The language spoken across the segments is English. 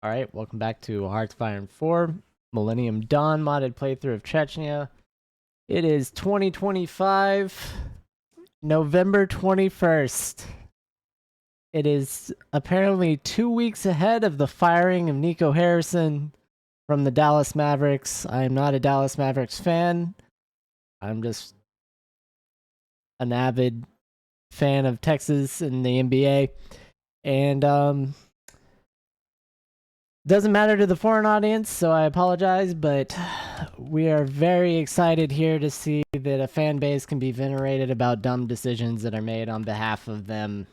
Alright, welcome back to Hearts of Iron 4, Millennium Dawn modded playthrough of Chechnya. It is 2025, November 21st. It is apparently 2 weeks ahead of the firing of Nico Harrison from the Dallas Mavericks. I am not a Dallas Mavericks fan. I'm just an avid fan of Texas and the NBA. And, doesn't matter to the foreign audience, so I apologize, but we are very excited here to see that a fan base can be venerated about dumb decisions that are made on behalf of them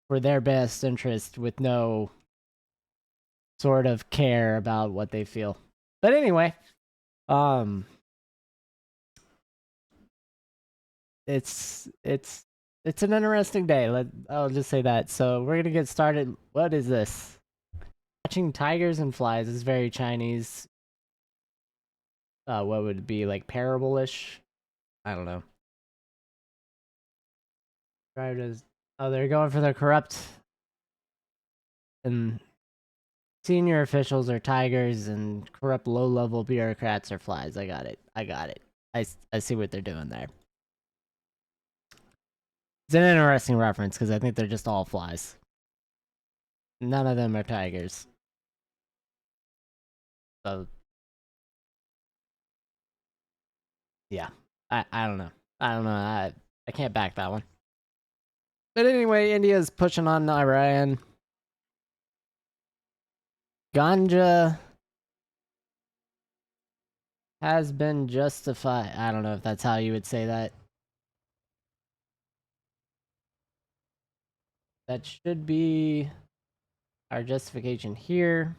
for their best interest with no sort of care about what they feel. But anyway, it's an interesting day. I'll just say that. So we're gonna get started. What is this? Watching tigers and flies is very Chinese. What would it be, like parable-ish? I don't know. Oh, they're going for the corrupt. And senior officials are tigers and corrupt low-level bureaucrats are flies. I got it. I see what they're doing there. It's an interesting reference because I think they're just all flies. None of them are tigers. So yeah, I don't know. I can't back that one. But anyway, India's pushing on Iran. Ganja has been justified. I don't know if that's how you would say that. That should be our justification here.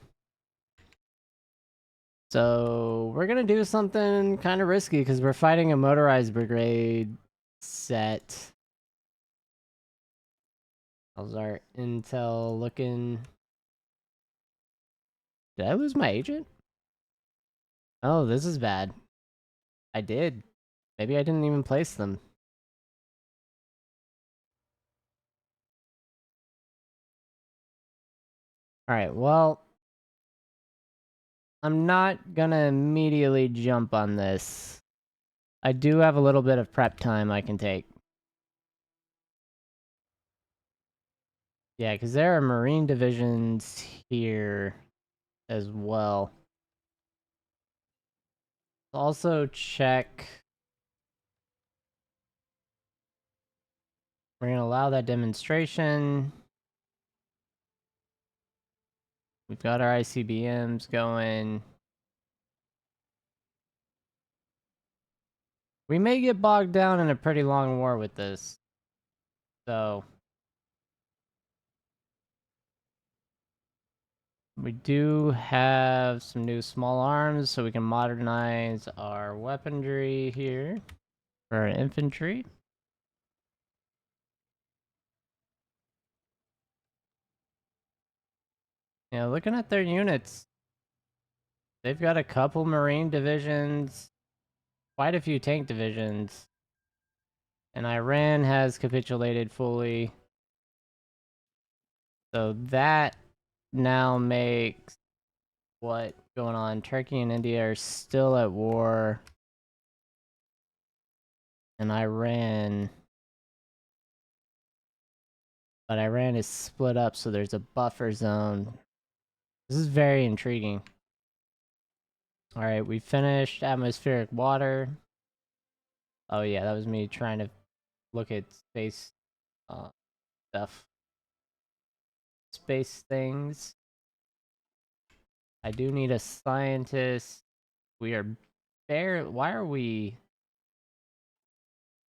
So we're gonna do something kind of risky because we're fighting a motorized brigade set. How's our intel looking? Did I lose my agent? Oh, this is bad. I did. Maybe I didn't even place them. Alright, well, I'm not gonna immediately jump on this. I do have a little bit of prep time I can take. Yeah, because there are Marine divisions here as well. Also check. We're going to allow that demonstration. We've got our ICBMs going. We may get bogged down in a pretty long war with this. So we do have some new small arms, so we can modernize our weaponry here for our infantry. Yeah, looking at their units, they've got a couple Marine divisions, quite a few tank divisions, and Iran has capitulated fully. So that now makes what going on? Turkey and India are still at war. And Iran. But Iran is split up, so there's a buffer zone. This is very intriguing. Alright, we finished atmospheric water. Oh yeah, that was me trying to look at space stuff. Space things. I do need a scientist. We are why are we...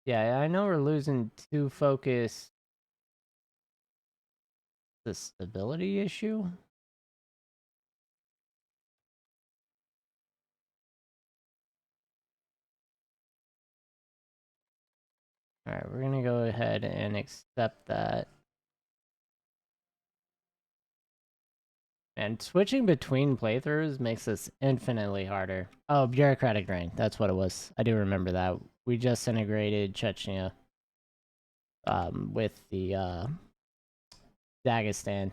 Yeah, I know we're losing 2 focus. The stability issue? Alright, we're gonna go ahead and accept that. And switching between playthroughs makes this infinitely harder. Oh, bureaucratic drain. That's what it was. I do remember that. We just integrated Chechnya with the Dagestan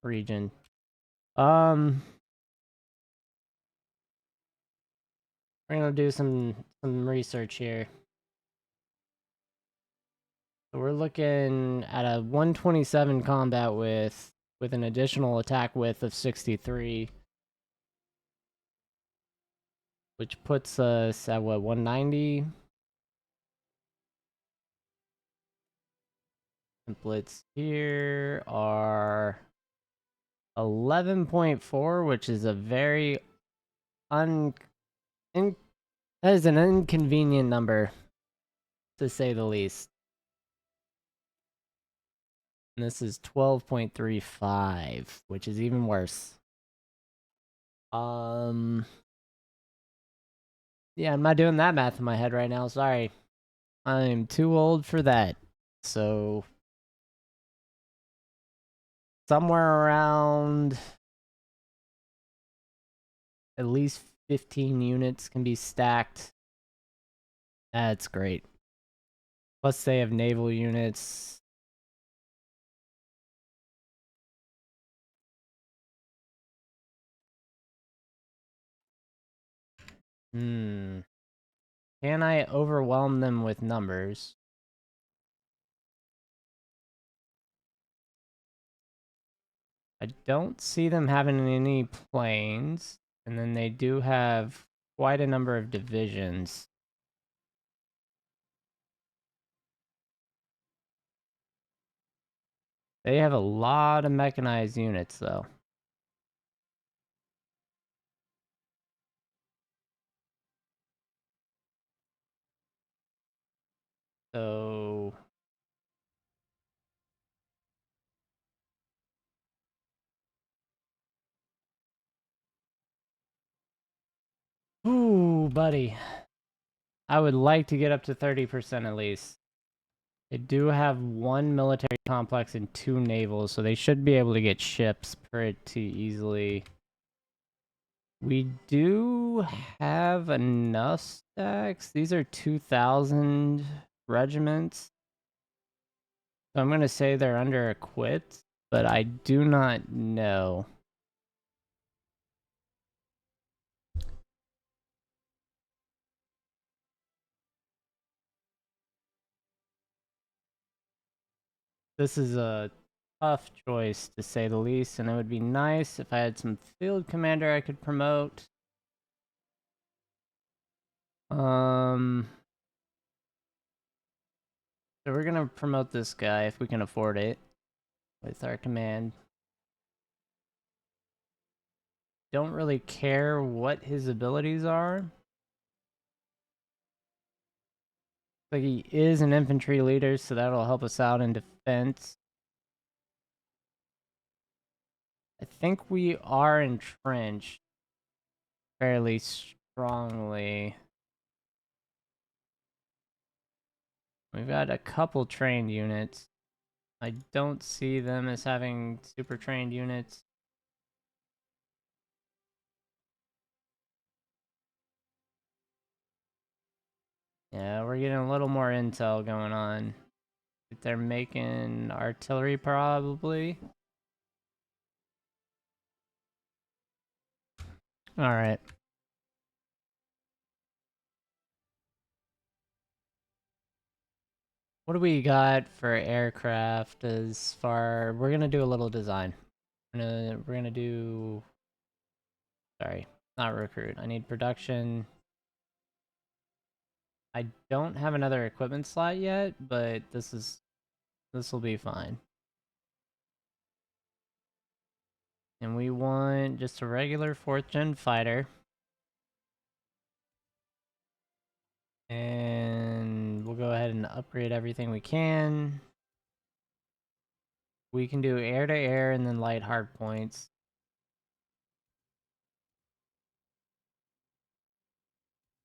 region. We're gonna do some research here. So we're looking at a 127 combat with an additional attack width of 63, which puts us at what, 190? Templates here are 11.4, which is a very that is an inconvenient number, to say the least. And this is 12.35, which is even worse. Yeah, I'm not doing that math in my head right now, sorry. I'm too old for that. So somewhere around at least 15 units can be stacked. That's great. Plus they have naval units. Can I overwhelm them with numbers? I don't see them having any planes. And then they do have quite a number of divisions. They have a lot of mechanized units, though. So... Ooh, buddy. I would like to get up to 30% at least. They do have one military complex and two navals, so they should be able to get ships pretty easily. We do have enough stacks. These are 2,000 regiments. So I'm going to say they're under equipped, but I do not know. This is a tough choice, to say the least, and it would be nice if I had some field commander I could promote. So we're gonna promote this guy if we can afford it with our command. Don't really care what his abilities are. But he is an infantry leader, so that'll help us out in defense. I think we are entrenched fairly strongly. We've got a couple trained units. I don't see them as having super trained units. Yeah, we're getting a little more intel going on. They're making artillery probably. Alright. What do we got for aircraft as far... We're gonna do a little design. We're gonna do... Sorry, not recruit. I need production. I don't have another equipment slot yet, but this will be fine. And we want just a regular 4th gen fighter. And we'll go ahead and upgrade everything we can. We can do air to air and then light hard points.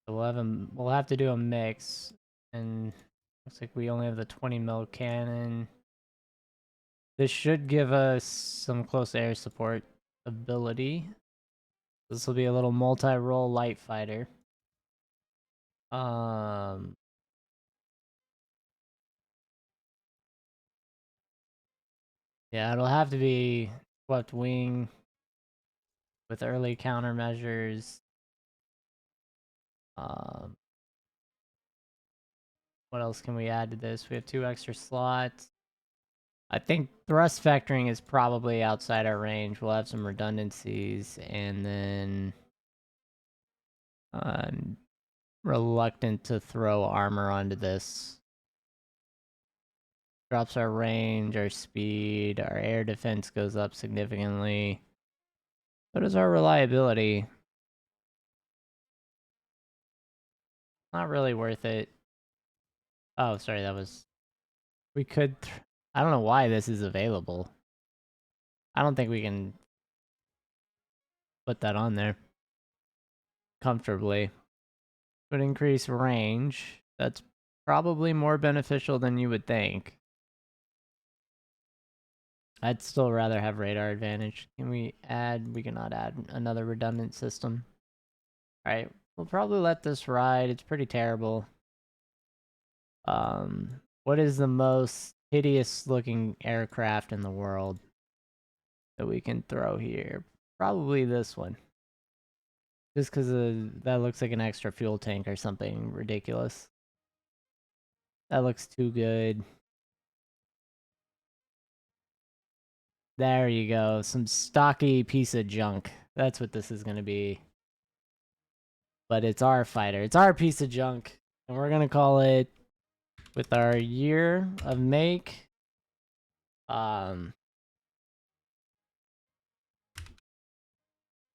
So we'll have to do a mix. And looks like we only have the 20 mil cannon. This should give us some close air support ability. This will be a little multi-role light fighter. Yeah, it'll have to be swept wing. with early countermeasures. What else can we add to this? We have 2 extra slots. I think thrust vectoring is probably outside our range. We'll have some redundancies, and then I'm reluctant to throw armor onto this. Drops our range, our speed, our air defense goes up significantly. So does our reliability. Not really worth it. Oh, sorry, that was... We could... I don't know why this is available. I don't think we can put that on there comfortably. Would increase range. That's probably more beneficial than you would think. I'd still rather have radar advantage. Can we add... We cannot add another redundant system. Alright, we'll probably let this ride. It's pretty terrible. What is the most hideous looking aircraft in the world that we can throw here? Probably this one. Just because that looks like an extra fuel tank or something ridiculous. That looks too good. There you go. Some stocky piece of junk. That's what this is going to be. But it's our fighter. It's our piece of junk. And we're going to call it, with our year of make, I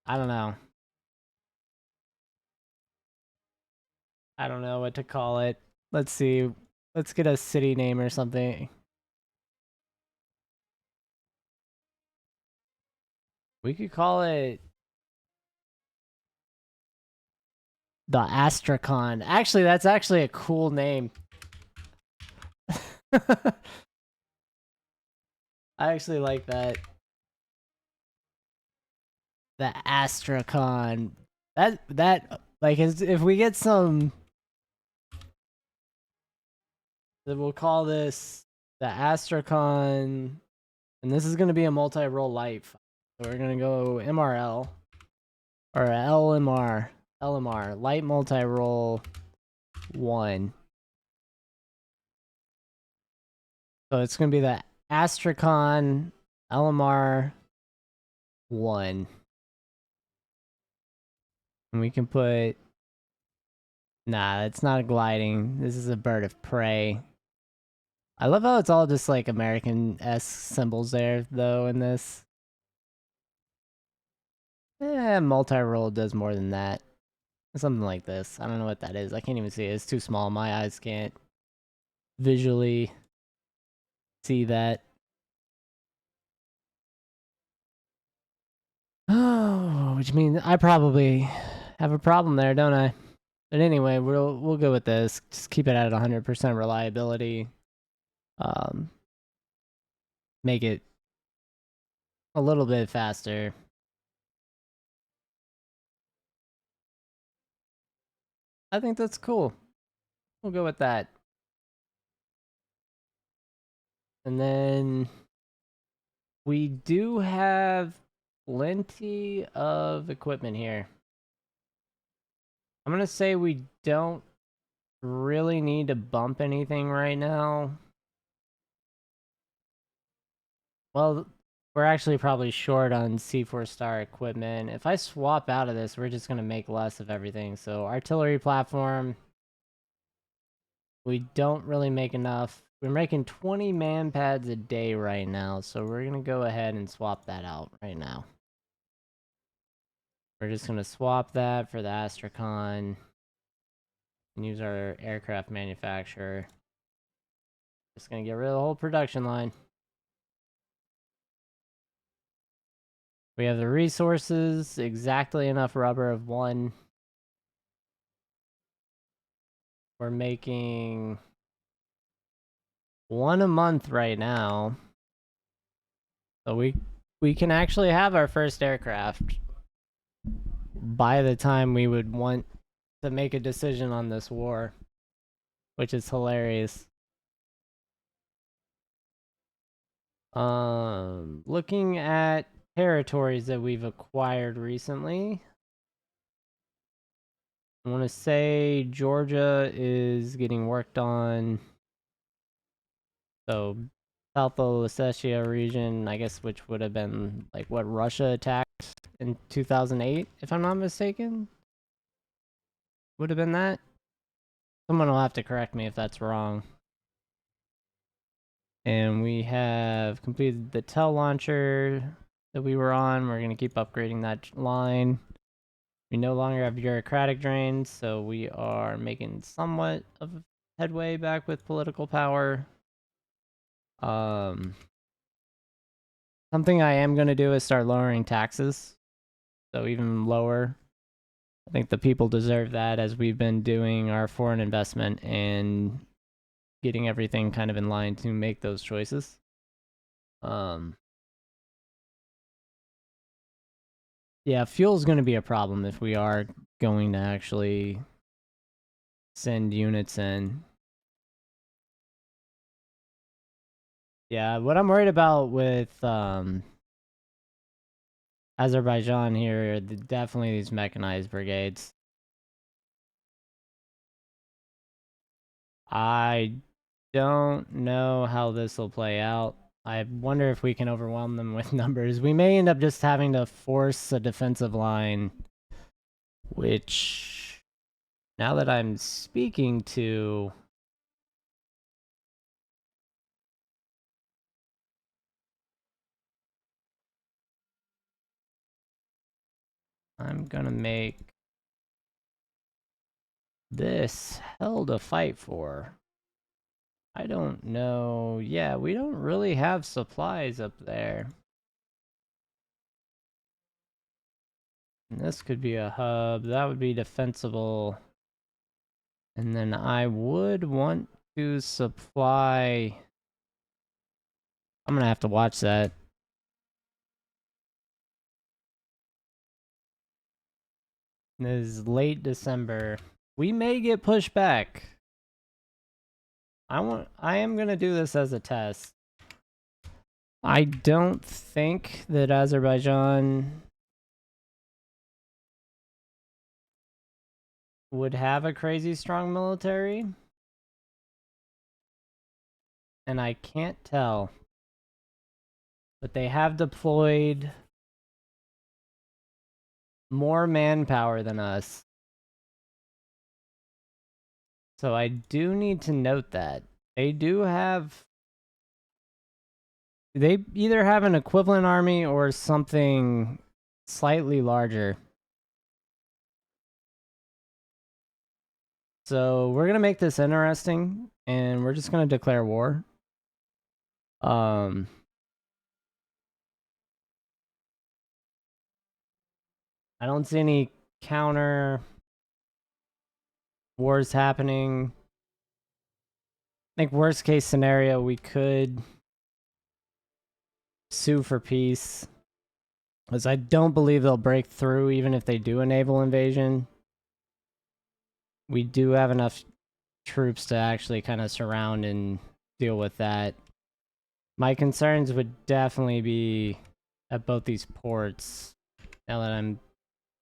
don't know. I don't know what to call it. Let's see. Let's get a city name or something. We could call it the Astrakhan. Actually, that's actually a cool name. I actually like that. The Astrakhan. That like if we get some, then we'll call this the Astrakhan, and this is gonna be a multi-role light. So we're gonna go MRL or LMR light multi-role 1. So it's gonna be the Astrakhan LMR 1. And we can put... Nah, it's not a gliding. This is a bird of prey. I love how it's all just like American-esque symbols there, though, in this. Multi-role does more than that. Something like this. I don't know what that is. I can't even see it. It's too small. My eyes can't visually see that. Oh, which means I probably have a problem there, don't I? But anyway, we'll go with this. Just keep it at 100% reliability. Make it a little bit faster. I think that's cool. We'll go with that. And then we do have plenty of equipment here. I'm gonna say we don't really need to bump anything right now. Well, we're actually probably short on C4 star equipment. If I swap out of this, we're just gonna make less of everything. So artillery platform, we don't really make enough. We're making 20 man pads a day right now, so we're gonna go ahead and swap that out right now. We're just gonna swap that for the Astrakhan and use our aircraft manufacturer. Just gonna get rid of the whole production line. We have the resources, exactly enough rubber of 1. We're making 1 a month right now. So we can actually have our first aircraft by the time we would want to make a decision on this war, which is hilarious. Looking at territories that we've acquired recently. I want to say Georgia is getting worked on. So South Ossetia region, I guess, which would have been like what Russia attacked in 2008, if I'm not mistaken. Would have been that. Someone will have to correct me if that's wrong. And we have completed the TEL launcher that we were on. We're going to keep upgrading that line. We no longer have bureaucratic drains, so we are making somewhat of headway back with political power. Something I am going to do is start lowering taxes. So even lower. I think the people deserve that, as we've been doing our foreign investment and getting everything kind of in line to make those choices. Yeah, fuel's going to be a problem if we are going to actually send units in. Yeah, what I'm worried about with Azerbaijan here are definitely these mechanized brigades. I don't know how this will play out. I wonder if we can overwhelm them with numbers. We may end up just having to force a defensive line, which, now that I'm speaking to, I'm gonna make this hell to fight for. I don't know. Yeah, we don't really have supplies up there. And this could be a hub. That would be defensible. And then I would want to supply... I'm gonna have to watch that. This is late December. We may get pushed back. I am gonna do this as a test. I don't think that Azerbaijan would have a crazy strong military. And I can't tell. But they have deployed more manpower than us. So I do need to note that. They do have... They either have an equivalent army or something slightly larger. So we're going to make this interesting, and we're just going to declare war. I don't see any counter wars happening. I think worst case scenario, we could sue for peace, because I don't believe they'll break through even if they do a naval invasion. We do have enough troops to actually kind of surround and deal with that. My concerns would definitely be at both these ports. Now that I'm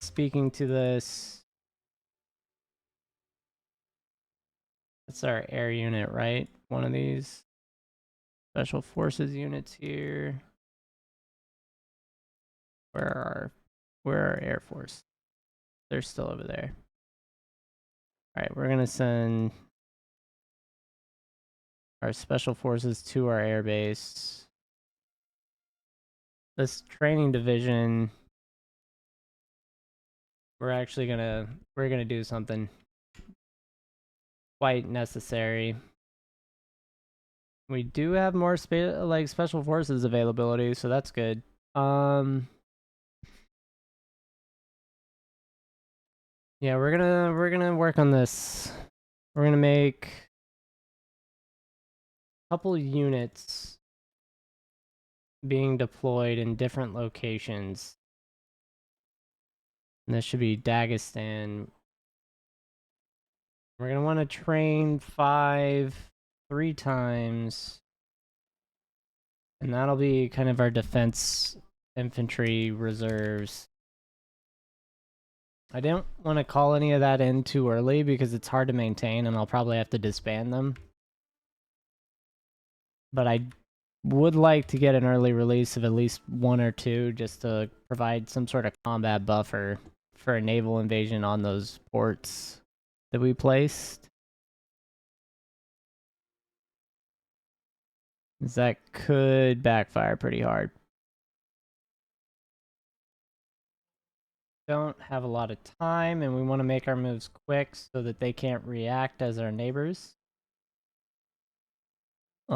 speaking to this, that's our air unit, right? One of these special forces units here. Where are our Air Force? They're still over there. All right, we're gonna send our special forces to our air base. This training division, we're gonna do something quite necessary. We do have more special forces availability, so that's good. Yeah, we're gonna work on this. We're gonna make a couple units being deployed in different locations. And this should be Dagestan. We're gonna want to train 3 times. And that'll be kind of our defense infantry reserves. I didn't want to call any of that in too early because it's hard to maintain and I'll probably have to disband them. But I would like to get an early release of at least 1 or 2 just to provide some sort of combat buffer for a naval invasion on those ports that we placed. That could backfire pretty hard. Don't have a lot of time and we want to make our moves quick so that they can't react as our neighbors. We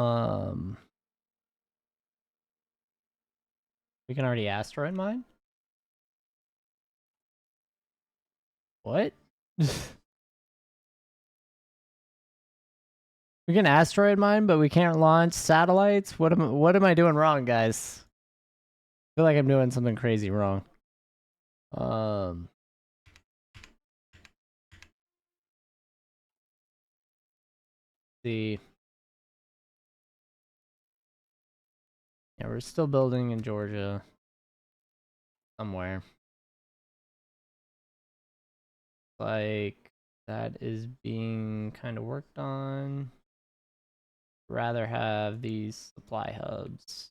can already asteroid mine? What? We can asteroid mine, but we can't launch satellites? What am I doing wrong, guys? I feel like I'm doing something crazy wrong. See. Yeah, we're still building in Georgia. Somewhere. Like, that is being kind of worked on. Rather have these supply hubs.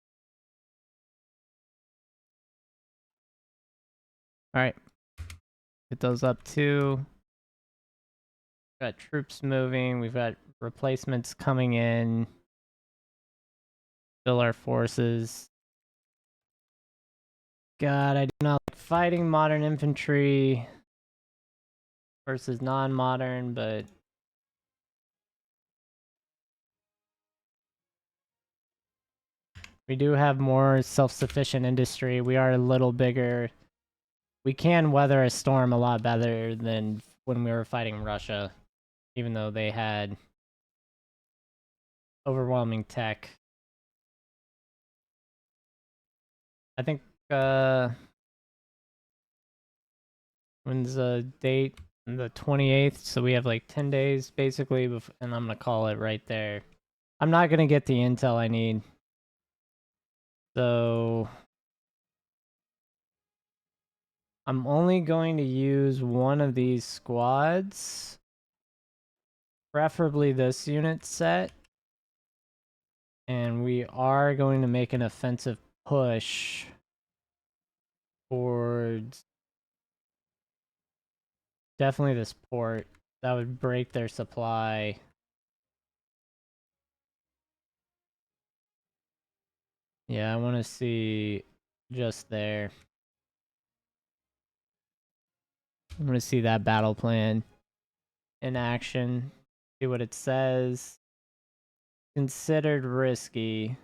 Alright. Get those up too. We've got troops moving. We've got replacements coming in. Fill our forces. God, I do not like fighting modern infantry versus non-modern, but we do have more self-sufficient industry. We are a little bigger. We can weather a storm a lot better than when we were fighting Russia, even though they had overwhelming tech. I think, when's the date? The 28th, so we have like 10 days basically, and I'm gonna call it right there. I'm not gonna get the intel I need. So I'm only going to use one of these squads, preferably this unit set, and we are going to make an offensive push towards definitely this port. That would break their supply. Yeah, I want to see just there. I want to see that battle plan in action. See what it says. Considered risky.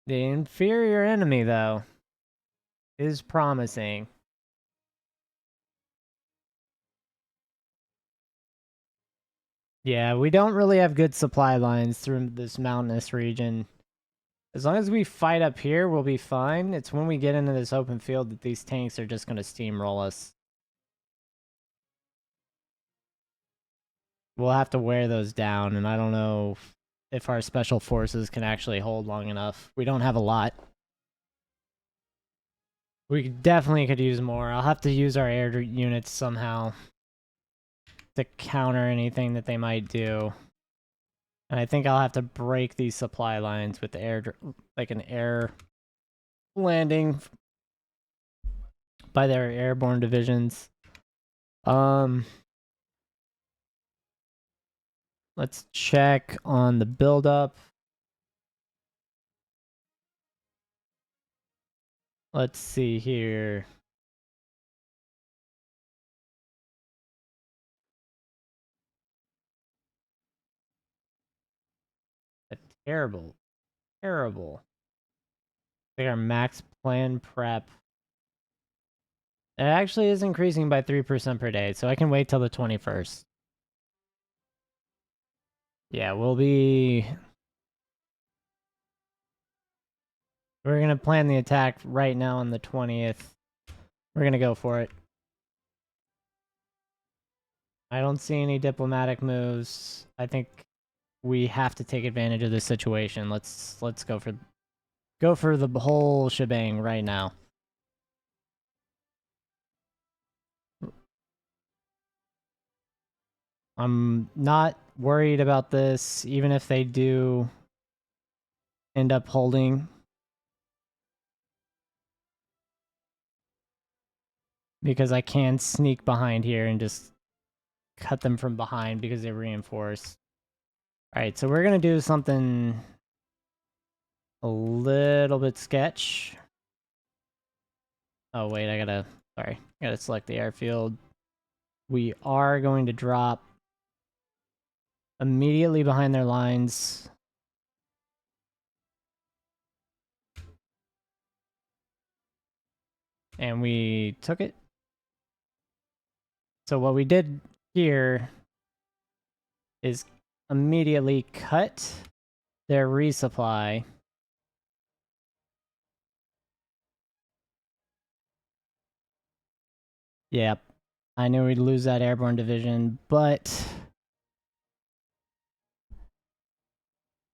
The inferior enemy, though, is promising. Yeah, we don't really have good supply lines through this mountainous region. As long as we fight up here, we'll be fine. It's when we get into this open field that these tanks are just going to steamroll us. We'll have to wear those down, and I don't know if our special forces can actually hold long enough. We don't have a lot. We definitely could use more. I'll have to use our air units somehow to counter anything that they might do. And I think I'll have to break these supply lines with the air, like an air landing by their airborne divisions. Let's check on the buildup. Let's see here. A terrible, terrible. I think our max plan prep. It actually is increasing by 3% per day, so I can wait till the 21st. Yeah, we're gonna plan the attack right now on the 20th. We're gonna go for it. I don't see any diplomatic moves. I think we have to take advantage of this situation. Let's go for the whole shebang right now. I'm not worried about this, even if they do end up holding. Because I can sneak behind here and just cut them from behind because they reinforce. Alright, so we're gonna do something a little bit sketch. Oh wait, I gotta select the airfield. We are going to drop immediately behind their lines. And we took it. So what we did here is immediately cut their resupply. Yep. I knew we'd lose that airborne division, but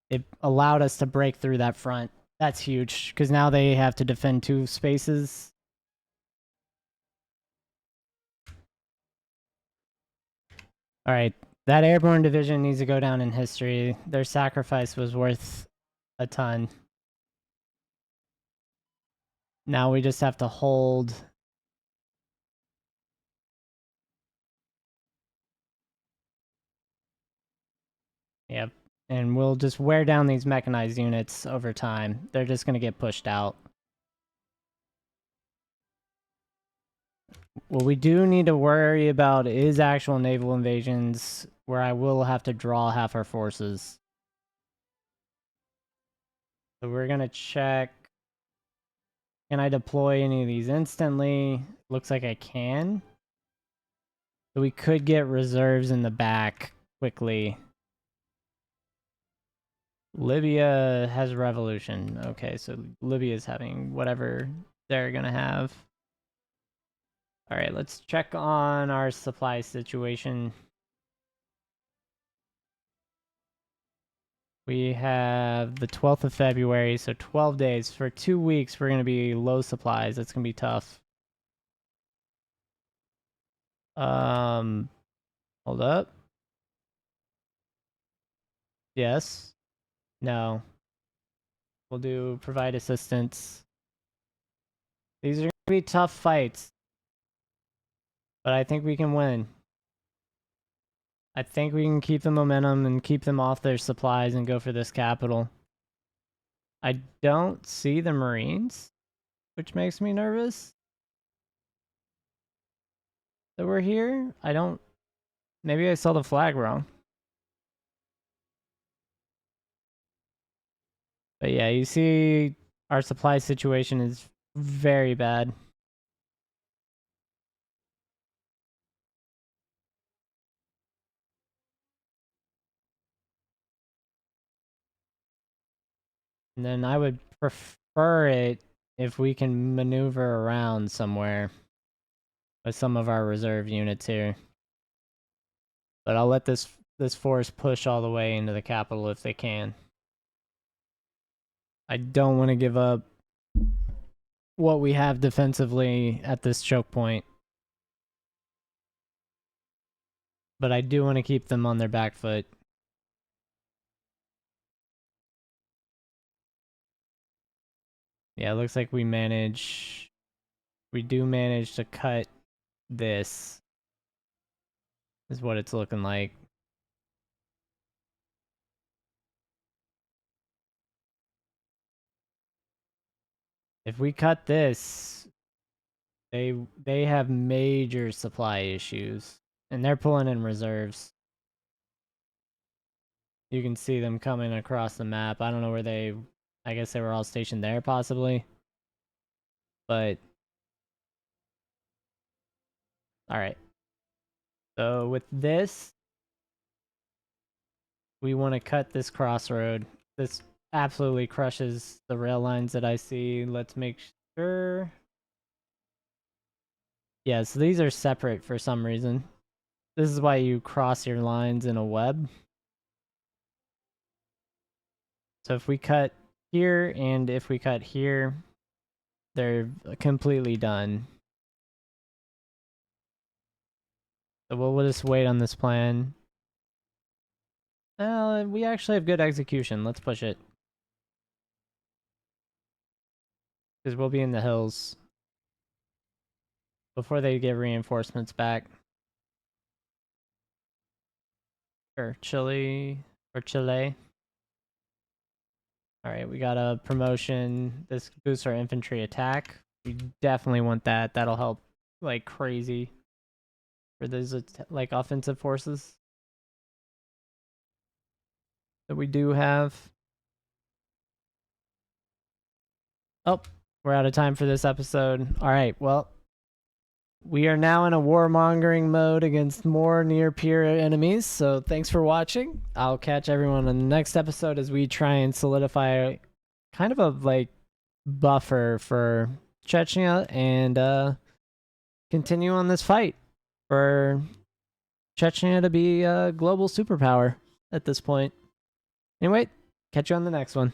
it allowed us to break through that front. That's huge, because now they have to defend 2 spaces. Alright, that airborne division needs to go down in history. Their sacrifice was worth a ton. Now we just have to hold. Yep. And we'll just wear down these mechanized units over time. They're just going to get pushed out. What we do need to worry about is actual naval invasions, where I will have to draw half our forces. So we're going to check. Can I deploy any of these instantly? Looks like I can. So we could get reserves in the back quickly. Libya has a revolution. Okay, so Libya is having whatever they're going to have. All right, let's check on our supply situation. We have the 12th of February, so 12 days. For 2 weeks, we're going to be low supplies. That's going to be tough. Hold up. Yes. No. We'll do provide assistance. These are going to be tough fights, but I think we can win. I think we can keep the momentum and keep them off their supplies and go for this capital. I don't see the Marines, which makes me nervous that we're here. I don't... Maybe I saw the flag wrong. But yeah, you see our supply situation is very bad. And then I would prefer it if we can maneuver around somewhere with some of our reserve units here. But I'll let this force push all the way into the capital if they can. I don't want to give up what we have defensively at this choke point. But I do want to keep them on their back foot. Yeah, it looks like we do manage to cut this. Is what it's looking like. If we cut this, they have major supply issues. And they're pulling in reserves. You can see them coming across the map. I don't know where I guess they were all stationed there possibly. But alright. So with this, we want to cut this crossroad. This absolutely crushes the rail lines that I see. Let's make sure. Yeah, so these are separate for some reason. This is why you cross your lines in a web. So if we cut here and if we cut here, they're completely done. So we'll just wait on this plan. We actually have good execution. Let's push it. Because we'll be in the hills before they get reinforcements back. Or Chile. Alright, we got a promotion. This boosts our infantry attack. We definitely want that. That'll help like crazy for those like offensive forces that we do have. Oh, we're out of time for this episode. Alright, well, we are now in a warmongering mode against more near-peer enemies, so thanks for watching. I'll catch everyone in the next episode as we try and solidify kind of a like buffer for Chechnya and continue on this fight for Chechnya to be a global superpower at this point. Anyway, catch you on the next one.